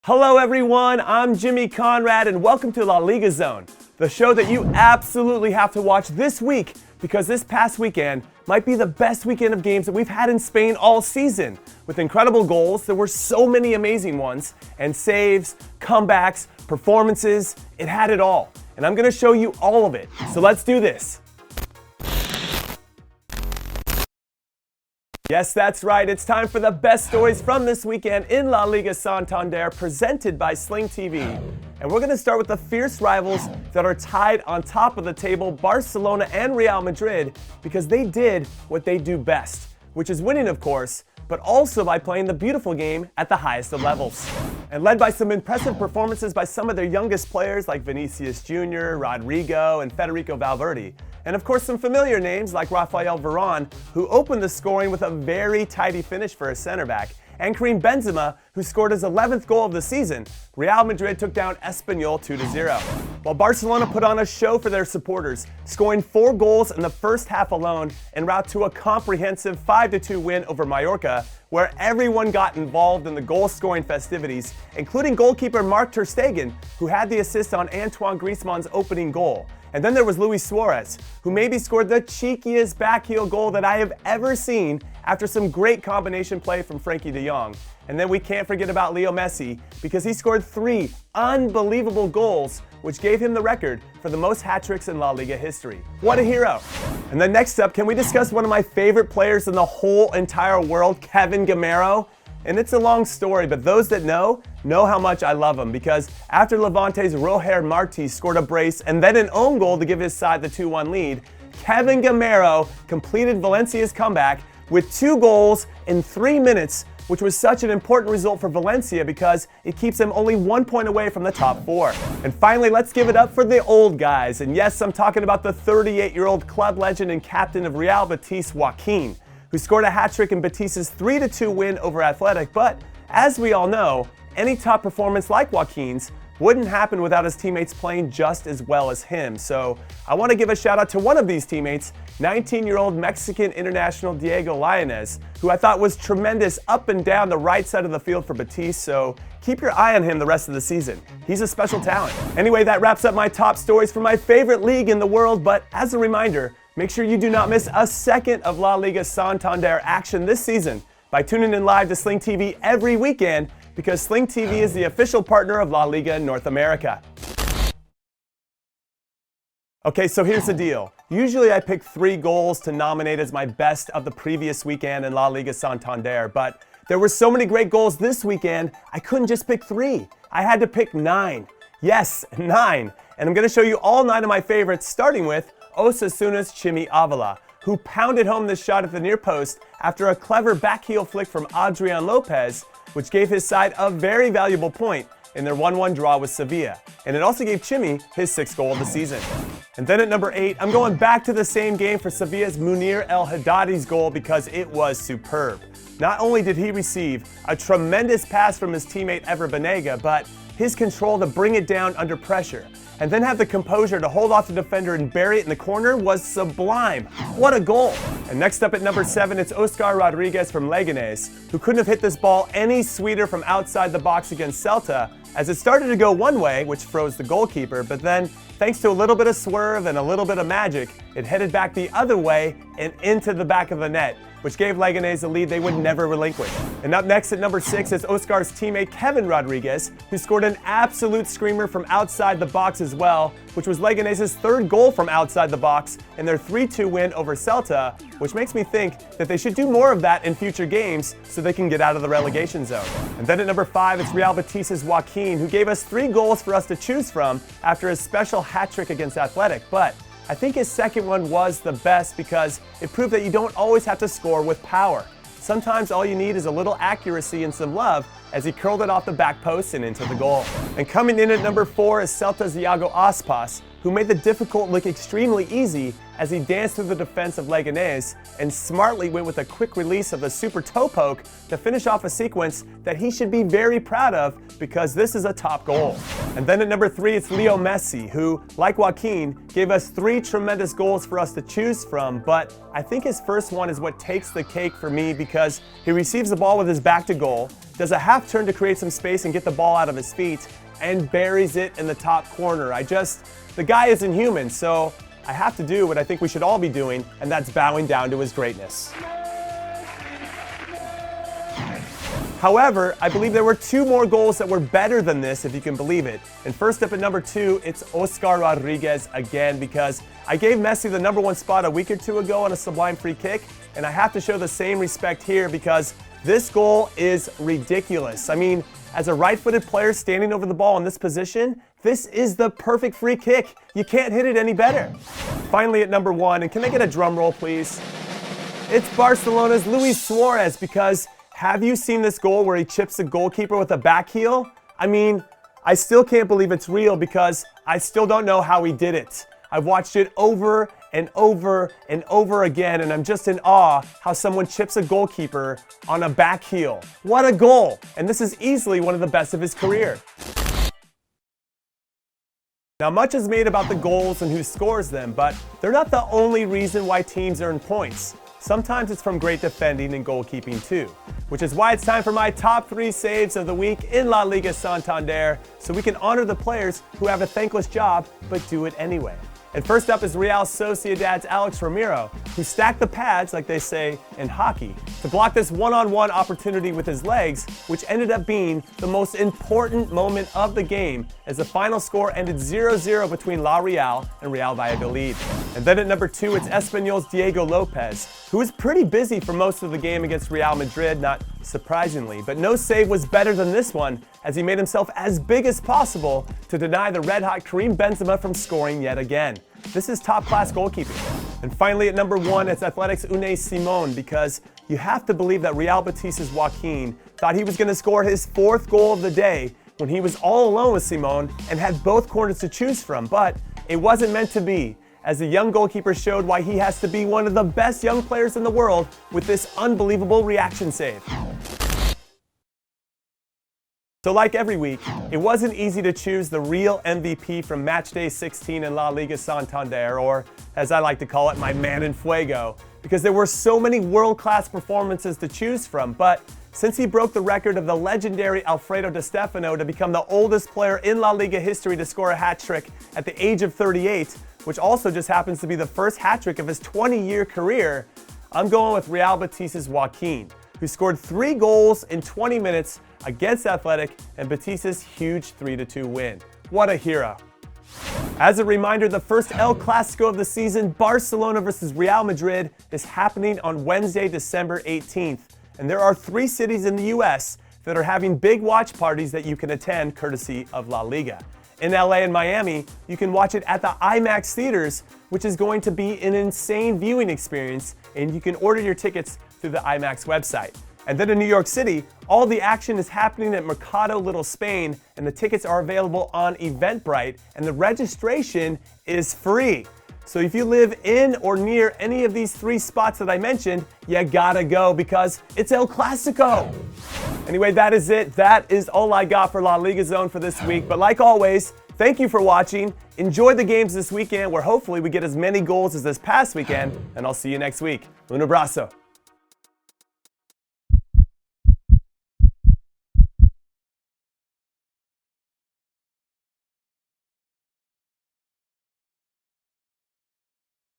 Hello everyone, I'm Jimmy Conrad and welcome to LaLiga Zone, the show that you absolutely have to watch this week because this past weekend might be the best weekend of games that we've had in Spain all season. With incredible goals, there were so many amazing ones, and saves, comebacks, performances, it had it all. And I'm going to show you all of it, so let's do this. Yes, that's right. It's time for the best stories from this weekend in La Liga Santander, presented by Sling TV. And we're going to start with the fierce rivals that are tied on top of the table, Barcelona and Real Madrid, because they did what they do best, which is winning, of course, but also by playing the beautiful game at the highest of levels. And led by some impressive performances by some of their youngest players like Vinicius Jr., Rodrigo, and Federico Valverde. And of course some familiar names like Rafael Varane, who opened the scoring with a very tidy finish for a center back, and Karim Benzema, who scored his 11th goal of the season. Real Madrid took down Espanyol 2-0. While Barcelona put on a show for their supporters, scoring 4 goals in the first half alone en route to a comprehensive 5-2 win over Mallorca, where everyone got involved in the goal-scoring festivities, including goalkeeper Marc ter Stegen, who had the assist on Antoine Griezmann's opening goal. And then there was Luis Suarez, who maybe scored the cheekiest backheel goal that I have ever seen after some great combination play from Frenkie de Jong. And then we can't forget about Leo Messi, because he scored 3 unbelievable goals, which gave him the record for the most hat-tricks in La Liga history. What a hero! And then next up, can we discuss one of my favorite players in the whole entire world, Kevin Jamero? And it's a long story, but those that know how much I love him, because after Levante's Roger Martí scored a brace and then an own goal to give his side the 2-1 lead, Kevin Jamero completed Valencia's comeback with 2 goals in 3 minutes, which was such an important result for Valencia because it keeps them only 1 point away from the top 4. And finally, let's give it up for the old guys. And yes, I'm talking about the 38-year-old club legend and captain of Real Betis, Joaquin, who scored a hat-trick in Betis' 3-2 win over Athletic. But as we all know, any top performance like Joaquin's wouldn't happen without his teammates playing just as well as him. So I want to give a shout out to one of these teammates, 19-year-old Mexican international Diego Lainez, who I thought was tremendous up and down the right side of the field for Betis, so keep your eye on him the rest of the season. He's a special talent. Anyway, that wraps up my top stories for my favorite league in the world, but as a reminder, make sure you do not miss a second of La Liga Santander action this season by tuning in live to Sling TV every weekend, because Sling TV is the official partner of La Liga in North America. Okay, so here's the deal. Usually I pick 3 goals to nominate as my best of the previous weekend in La Liga Santander, but there were so many great goals this weekend, I couldn't just pick 3. I had to pick 9. Yes, 9. And I'm going to show you all 9 of my favorites, starting with Osasuna's Chimi Avila, who pounded home this shot at the near post after a clever backheel flick from Adrian Lopez, which gave his side a very valuable point in their 1-1 draw with Sevilla. And it also gave Chimi his 6th goal of the season. And then at number 8, I'm going back to the same game for Sevilla's Munir El Haddadi's goal because it was superb. Not only did he receive a tremendous pass from his teammate Ever Banega, but his control to bring it down under pressure and then have the composure to hold off the defender and bury it in the corner was sublime. What a goal! And next up at number 7, it's Oscar Rodriguez from Leganés, who couldn't have hit this ball any sweeter from outside the box against Celta, as it started to go one way, which froze the goalkeeper, but then, thanks to a little bit of swerve and a little bit of magic, it headed back the other way and into the back of the net, which gave Leganés a lead they would never relinquish. And up next at number 6 is Oscar's teammate Kevin Rodriguez, who scored an absolute screamer from outside the box as well, which was Leganés' 3rd goal from outside the box in their 3-2 win over Celta, which makes me think that they should do more of that in future games so they can get out of the relegation zone. And then at number 5, it's Real Betis' Joaquin, who gave us 3 goals for us to choose from after his special hat-trick against Athletic. But I think his second one was the best because it proved that you don't always have to score with power. Sometimes all you need is a little accuracy and some love, as he curled it off the back post and into the goal. And coming in at number 4 is Celta's Iago Aspas, who made the difficult look extremely easy as he danced through the defense of Leganés and smartly went with a quick release of the super toe poke to finish off a sequence that he should be very proud of because this is a top goal. And then at number 3, it's Leo Messi, who, like Joaquin, gave us 3 tremendous goals for us to choose from, but I think his first one is what takes the cake for me because he receives the ball with his back to goal, does a half turn to create some space and get the ball out of his feet, and buries it in the top corner. The guy isn't human, so I have to do what I think we should all be doing, and that's bowing down to his greatness. However, I believe there were 2 more goals that were better than this, if you can believe it. And first up at number 2, it's Oscar Rodriguez again, because I gave Messi the number 1 spot a week or 2 ago on a sublime free kick, and I have to show the same respect here because this goal is ridiculous. I mean, as a right-footed player standing over the ball in this position, this is the perfect free kick. You can't hit it any better. Finally at number 1, and can I get a drum roll, please? It's Barcelona's Luis Suarez, because have you seen this goal where he chips the goalkeeper with a back heel? I mean, I still can't believe it's real because I still don't know how he did it. I've watched it over and over and over again, and I'm just in awe how someone chips a goalkeeper on a back heel. What a goal! And this is easily one of the best of his career. Now, much is made about the goals and who scores them, but they're not the only reason why teams earn points. Sometimes it's from great defending and goalkeeping too, which is why it's time for my top 3 saves of the week in La Liga Santander, so we can honor the players who have a thankless job but do it anyway. And first up is Real Sociedad's Alex Romero, who stacked the pads, like they say in hockey, to block this one-on-one opportunity with his legs, which ended up being the most important moment of the game, as the final score ended 0-0 between La Real and Real Valladolid. And then at number 2, it's Espanyol's Diego Lopez, who was pretty busy for most of the game against Real Madrid, not surprisingly, but no save was better than this one, as he made himself as big as possible to deny the red-hot Karim Benzema from scoring yet again. This is top-class goalkeeping. And finally at number 1, it's Athletic's Unai Simon, because you have to believe that Real Betis's Joaquin thought he was going to score his 4th goal of the day when he was all alone with Simon and had both corners to choose from, but it wasn't meant to be, as the young goalkeeper showed why he has to be one of the best young players in the world with this unbelievable reaction save. So like every week, it wasn't easy to choose the real MVP from matchday 16 in La Liga Santander, or as I like to call it, my man in fuego, because there were so many world-class performances to choose from. But since he broke the record of the legendary Alfredo Di Stefano to become the oldest player in La Liga history to score a hat-trick at the age of 38, which also just happens to be the first hat-trick of his 20-year career, I'm going with Real Betis's Joaquin, who scored 3 goals in 20 minutes against Athletic and Betis's huge 3-2 win. What a hero. As a reminder, the first El Clasico of the season, Barcelona versus Real Madrid, is happening on Wednesday, December 18th. And there are 3 cities in the US that are having big watch parties that you can attend courtesy of La Liga. In LA and Miami, you can watch it at the IMAX theaters, which is going to be an insane viewing experience, and you can order your tickets through the IMAX website. And then in New York City, all the action is happening at Mercado Little Spain, and the tickets are available on Eventbrite, and the registration is free. So if you live in or near any of these 3 spots that I mentioned, you gotta go because it's El Clasico. Anyway, that is it. That is all I got for La Liga Zone for this week. But like always, thank you for watching. Enjoy the games this weekend, where hopefully we get as many goals as this past weekend, and I'll see you next week. Un abrazo.